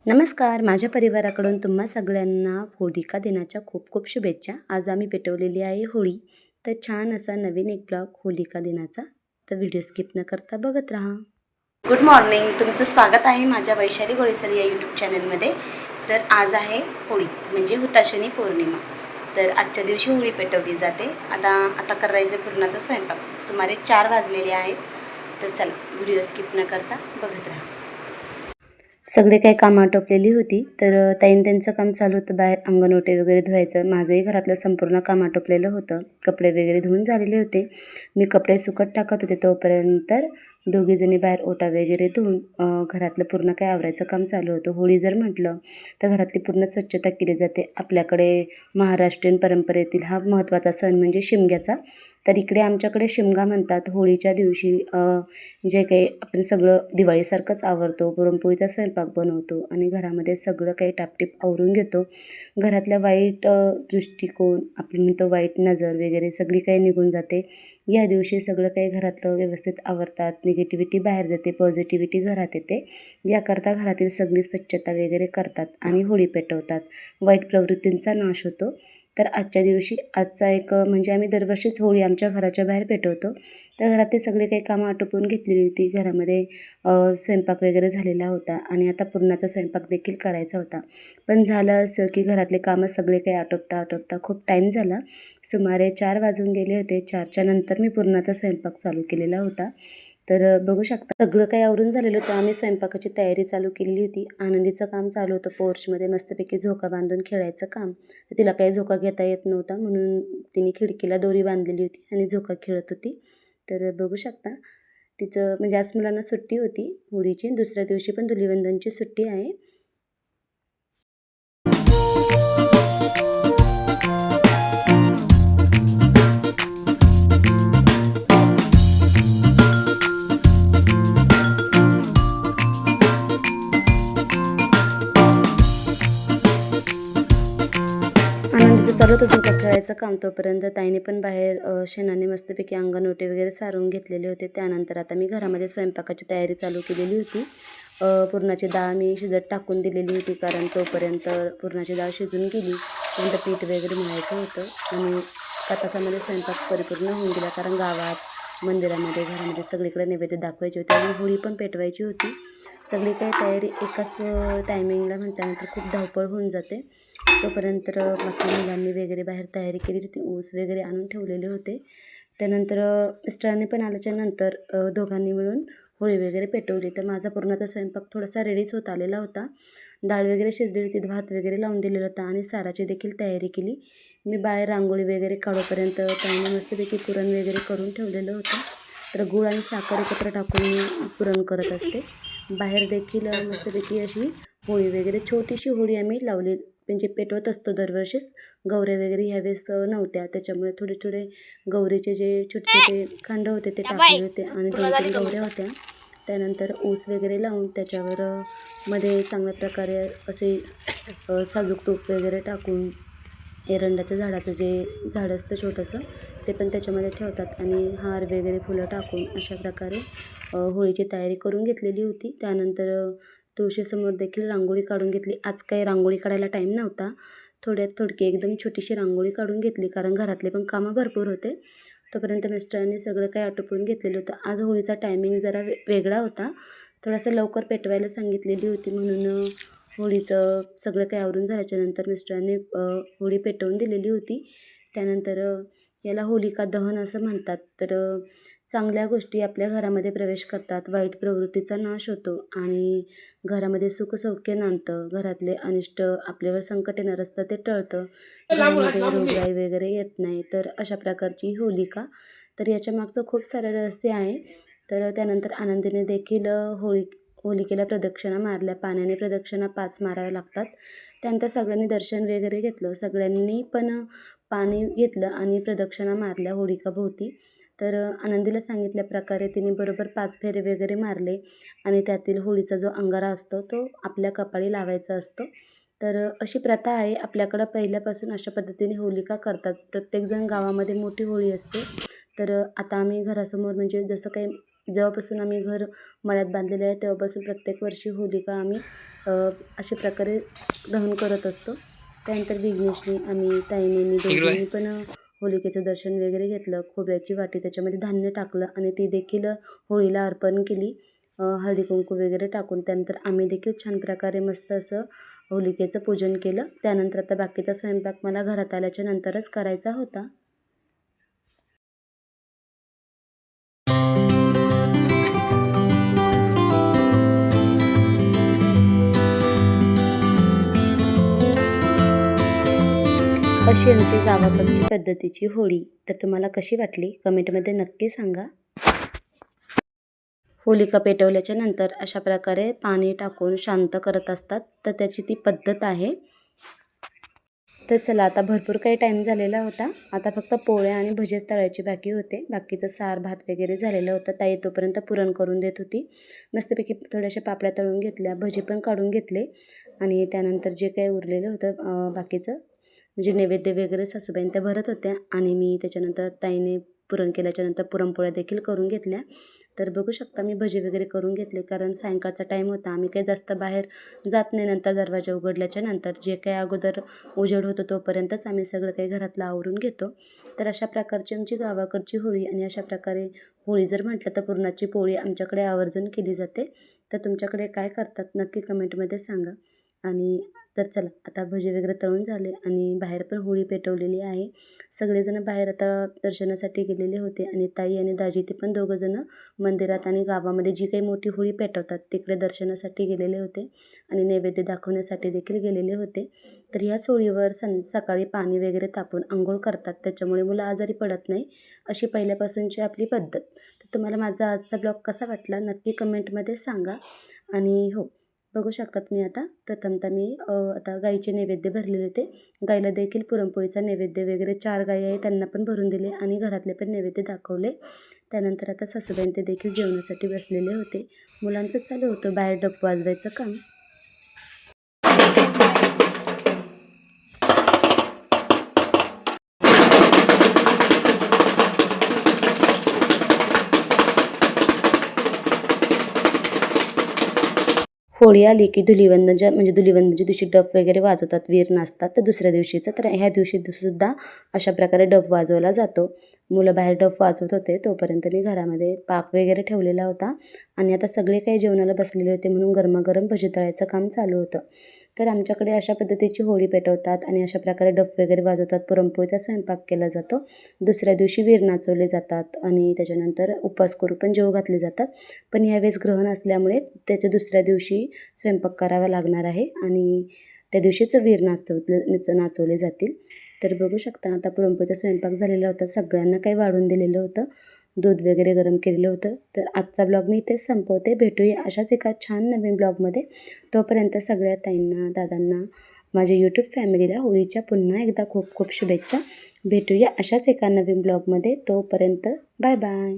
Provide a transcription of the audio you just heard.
नमस्कार. माझ्या परिवाराकडून तुम्हा सगळ्यांना होलिका दिनाच्या खूप खूप शुभेच्छा. आज आम्ही पेटवलेली आहे होळी. तर छान असा नवीन एक ब्लॉग होलिका दिनाचा. तर व्हिडिओ स्किप न करता बघत राहा. Good morning. तुमचं स्वागत आहे माझ्या वैशाली गोळेसर या यूट्यूब चॅनलमध्ये. तर आज आहे होळी म्हणजे हुताशनी पौर्णिमा. तर आजच्या दिवशी होळी पेटवली जाते. आता करायचं पुरणाचा स्वयंपाक. सुमारे 4 वाजलेले आहेत. तर चला व्हिडिओ स्किप न करता बघत राहा. सगळे काही कामं आटोपलेली होती. तर ताईन त्यांचं काम चालू होतं बाहेर अंगणवटे वगैरे धुवायचं. माझंही घरातलं संपूर्ण काम आटोपलेलं होतं. कपडे वगैरे धुवून झालेले होते. मी कपडे सुकत टाकत होते तोपर्यंत दोघीजणी बाहेर ओटा वगैरे धुवून घरातलं पूर्ण काही आवरायचं काम चालू होतं. होळी जर म्हटलं तर घरातली पूर्ण स्वच्छता केली जाते. आपल्याकडे महाराष्ट्रीयन परंपरेतील हा महत्त्वाचा सण म्हणजे शिमग्याचा. तर इकडे आमच्याकडे शिमगा म्हणतात. होळीच्या दिवशी जे काही आपण सगळं दिवाळीसारखंच आवरतो, पुरणपोळीचा स्वयंपाक बनवतो आणि घरामध्ये सगळं काही टापटीप आवरून घेतो. घरातल्या वाईट दृष्टिकोन, आपण म्हणतो वाईट नजर वगैरे सगळी काही निघून जाते. या दिवशी सगळं काही घरातलं व्यवस्थित आवरतात. निगेटिव्हिटी बाहेर जाते, पॉझिटिव्हिटी घरात येते. याकरता घरातील सगळी स्वच्छता वगैरे करतात आणि होळी पेटवतात. वाईट प्रवृत्तींचा नाश होतो. तर आजच्या दिवशी आजचा एक म्हणजे आम्ही दरवर्षीच होळी आमच्या घराच्या बाहेर पेटवतो. तर घरातले सगळे काही कामं आटोपून घेतलेली होती. घरामध्ये स्वयंपाक वगैरे झालेला होता आणि आता पुरणाचा स्वयंपाक देखील करायचा होता. पण झालं असं की घरातले कामं सगळे काही आटोपता खूप टाईम झाला. सुमारे 4 वाजून गेले होते. 4च्या नंतर मी पुरणाचा स्वयंपाक चालू केलेला होता. तर बघू शकता सगळं काही आवरून झालेलं होतं. आम्ही स्वयंपाकाची तयारी चालू केलेली होती. आनंदीचं काम चालू होतं पोर्चमध्ये मस्तपैकी झोका बांधून खेळायचं काम. तिला काही झोका घेता येत नव्हता म्हणून तिने खिडकीला दोरी बांधलेली होती आणि झोका खेळत होती. तर बघू शकता तिचं म्हणजे आज मुलांना सुट्टी होती होळीची. दुसऱ्या दिवशी पण धुलिवंदनची सुट्टी आहे. आनंदीचं चालू होतं झोका खेळायचं काम. तोपर्यंत ताईने पण बाहेर शेणाने मस्तपैकी अंगणवटे वगैरे सारून घेतलेले होते. त्यानंतर आता मी घरामध्ये स्वयंपाकाची तयारी चालू केलेली होती. पुरणाची डाळ मी शिजत टाकून दिलेली होती कारण तोपर्यंत पुरणाची डाळ शिजून गेली. त्यानंतर पीठ वगैरे मळायचं होतं आणि एका तासामध्ये स्वयंपाक परिपूर्ण होऊन गेला कारण गावात, मंदिरामध्ये, घरामध्ये सगळीकडे नैवेद्य दाखवायचे होते आणि होळी पण पेटवायची होती. सगळी काही तयारी एकाच टायमिंगला म्हटल्यानंतर खूप धावपळ होऊन जाते. तोपर्यंत बाकी मुलांनी वगैरे बाहेर तयारी केलेली होती. ऊस वगैरे आणून ठेवलेले होते. त्यानंतर मिस्टरांनी पण आल्याच्यानंतर दोघांनी मिळून होळी वगैरे पेटवली. तर माझा पुरणाचा स्वयंपाक थोडासा रेडीच होत आलेला होता. डाळ वगैरे शिजलेली होती, भात वगैरे लावून दिलेला होता आणि साराची देखील तयारी केली. मी बाहेर रांगोळी वगैरे काढोपर्यंत त्याने मस्तपैकी पुरण वगैरे करून ठेवलेलं होतं. तर गूळ आणि साखर एकत्र टाकून मी पुरण करत असते. बाहेर देखील मस्तपैकी अशी होळी वगैरे छोटीशी होळी आम्ही लावली म्हणजे पेटवत असतो दरवर्षीच. गौऱ्या वगैरे ह्यावेळेस नव्हत्या त्याच्यामुळे थोडे थोडे गौरीचे जे छोटे छोटे खंड होते ते टाकले होते आणि 2-3 गौऱ्या होत्या. त्यानंतर ऊस वगैरे लावून त्याच्यावर मध्ये चांगल्या प्रकारे असे साजूक तूप वगैरे टाकून एरंडाच्या झाडाचं जे झाड असतं छोटंसं ते पण त्याच्यामध्ये ठेवतात आणि हार वगैरे फुलं टाकून अशा प्रकारे होळीची तयारी करून घेतलेली होती. त्यानंतर तुळशीसमोर देखील रांगोळी काढून घेतली. आज काही रांगोळी काढायला टाईम नव्हता. थोड्यात थोडकी एकदम छोटीशी रांगोळी काढून घेतली कारण घरातले पण कामं भरपूर होते. तोपर्यंत मिस्टरांनी सगळं काही आटोपून घेतलेलं होतं. आज होळीचा टायमिंग जरा वेगळा होता. थोडासा लवकर पेटवायला सांगितलेली होती म्हणून होळीचं सगळं काही आवरून झाल्याच्यानंतर मिस्टरांनी होळी पेटवून दिलेली होती. त्यानंतर याला होलिका दहन असं म्हणतात. तर चांगल्या गोष्टी आपल्या घरामध्ये प्रवेश करतात, वाईट प्रवृत्तीचा नाश होतो आणि घरामध्ये सुखसौख्य नांदतं. घरातले अनिष्ट आपल्यावर संकट येणार असतं ते टळतं. घरामध्ये रोगराई वगैरे येत नाही. तर अशा प्रकारची ही होलिका. तर याच्या मागचं खूप सारं रहस्य आहे. तर त्यानंतर आनंदीने देखील होलिकेला प्रदक्षिणा मारल्या. पाण्याने प्रदक्षिणा 5 माराव्या लागतात. त्यानंतर सगळ्यांनी दर्शन वगैरे घेतलं. सगळ्यांनी पण पाणी घेतलं आणि प्रदक्षिणा मारल्या होलिकाभोवती. तर आनंदीला सांगितल्याप्रकारे तिने बरोबर 5 फेरे वगैरे मारले आणि त्यातील होळीचा जो अंगारा असतो तो आपल्या कपाळी लावायचा असतो. तर अशी प्रथा आहे आपल्याकडं पहिल्यापासून. अशा पद्धतीने होलिका करतात. प्रत्येकजण गावामध्ये मोठी होळी असते. तर आता आम्ही घरासमोर म्हणजे जसं काही जेव्हापासून आम्ही घर मळ्यात बांधलेले आहे तेव्हापासून प्रत्येक वर्षी होलिका आम्ही अशा प्रकारे दहन करत असतो. त्यानंतर विघ्नेशनी आम्ही ताईने मी दोघींनी पण होलिकेचं दर्शन वगैरे घेतलं. खोबऱ्याची वाटी त्याच्यामध्ये धान्य टाकलं आणि ती देखील होळीला अर्पण केली हळदी कुंकू वगैरे टाकून. त्यानंतर आम्ही देखील छान प्रकारे मस्त असं होलिकेचं पूजन केलं. त्यानंतर आता बाकीचा स्वयंपाक मला घरात आल्याच्या नंतरच करायचा होता. अशी आमची गावाकडची पद्धतीची होळी. तर तुम्हाला कशी वाटली कमेंटमध्ये नक्की सांगा. होलिका पेटवल्याच्या नंतर अशा प्रकारे पाणी टाकून शांत करत असतात, तर त्याची ती पद्धत आहे. तर चला आता भरपूर काही टाईम झालेला होता. आता फक्त पोळ्या आणि भजेच तळायचे बाकी होते. बाकीचं सार भात वगैरे झालेलं होतं. ताई तोपर्यंत पुरण करून देत होती. मस्तपैकी थोड्याशा पापड्या तळून घेतल्या, भजी पण काढून घेतले आणि त्यानंतर जे काही उरलेलं होतं बाकीचं म्हणजे नैवेद्य वगैरे सासूबाईंनी त्या भरत होत्या आणि मी त्याच्यानंतर ताईने पुरण केल्याच्यानंतर पुरणपोळ्या देखील करून घेतल्या. तर बघू शकता मी भजी वगैरे करून घेतले कारण सायंकाळचा टाईम होता. आम्ही काही जास्त बाहेर जात नाही. नंतर दरवाजा उघडल्याच्या नंतर जे काही अगोदर उजेड होतो तोपर्यंतच आम्ही सगळं काही घरातलं आवरून घेतो. तर अशा प्रकारची आमची गावाकडची होळी आणि अशा प्रकारे होळी जर म्हटलं तर पुरणाची पोळी आमच्याकडे आवर्जून केली जाते. तर तुमच्याकडे काय करतात नक्की कमेंटमध्ये सांगा. आणि तर चला आता भजी वगैरे तळून झाले आणि बाहेर पण होळी पेटवलेली आहे. सगळेजण बाहेर आता दर्शनासाठी गेलेले होते आणि ताई आणि दाजी ते पण दोघंजणं मंदिरात आणि गावामध्ये जी काही मोठी होळी पेटवतात तिकडे दर्शनासाठी गेलेले होते आणि नैवेद्य दाखवण्यासाठी देखील गेलेले होते. तर ह्याच होळीवर सकाळी पाणी वगैरे तापवून अंघोळ करतात, त्याच्यामुळे मुलं आजारी पडत नाही अशी पहिल्यापासूनची आपली पद्धत. तर तुम्हाला माझा आजचा ब्लॉग कसा वाटला नक्की कमेंटमध्ये सांगा. आणि हो बघू शकतात मी आता प्रथमतः मी आता गाईचे नैवेद्य भरलेले होते. गाईला देखील पुरणपोळीचा नैवेद्य वगैरे 4 गाई आहे त्यांना पण भरून दिले आणि घरातले पण नैवेद्य दाखवले. त्यानंतर आता सासूबाईं ते देखील जेवणासाठी बसलेले होते. मुलांचं चालू होतं बाहेर डप्पू वाजवायचं काम. होळी आली की म्हणजे धुलिवंदनच्या दिवशी डफ वगैरे वाजवतात, वीर नाचतात. तर दुसऱ्या दिवशीचं तर ह्या दिवशी सुद्धा अशा प्रकारे डफ वाजवला जातो. मुलं बाहेर डफ वाजवत होते तोपर्यंत मी घरामध्ये पाक वगैरे ठेवलेला होता आणि आता सगळे काही जेवणाला बसलेले होते म्हणून गरमागरम भजी तळायचं काम चालू होतं. तर आमच्याकडे अशा पद्धतीची होळी पेटवतात आणि अशा प्रकारे डफ वगैरे वाजवतात. पुरणपोळीचा स्वयंपाक केला जातो. दुसऱ्या दिवशी वीर नाचवले जातात आणि त्याच्यानंतर उपवास करू पण जेवू घातले जातात. पण यावेळेस ग्रहण असल्यामुळे त्याच्या दुसऱ्या दिवशी स्वयंपाक करावा लागणार आहे आणि त्या दिवशीच वीर नाचवले जातील. तर बघू शकता आता पुरणपोळीचा स्वयंपाक झालेला होता. सगळ्यांना काही वाढून दिलेलं होतं. दूध वगैरे गरम केलेलं होतं. तर आजचा ब्लॉग मी इथेच संपवते. भेटूया अशाच एका छान नवीन ब्लॉगमध्ये. तोपर्यंत सगळ्या ताईंना, दादांना, माझ्या यूट्यूब फॅमिलीला होळीच्या पुन्हा एकदा खूप खूप शुभेच्छा. भेटूया अशाच एका नवीन ब्लॉगमध्ये. तोपर्यंत बाय बाय.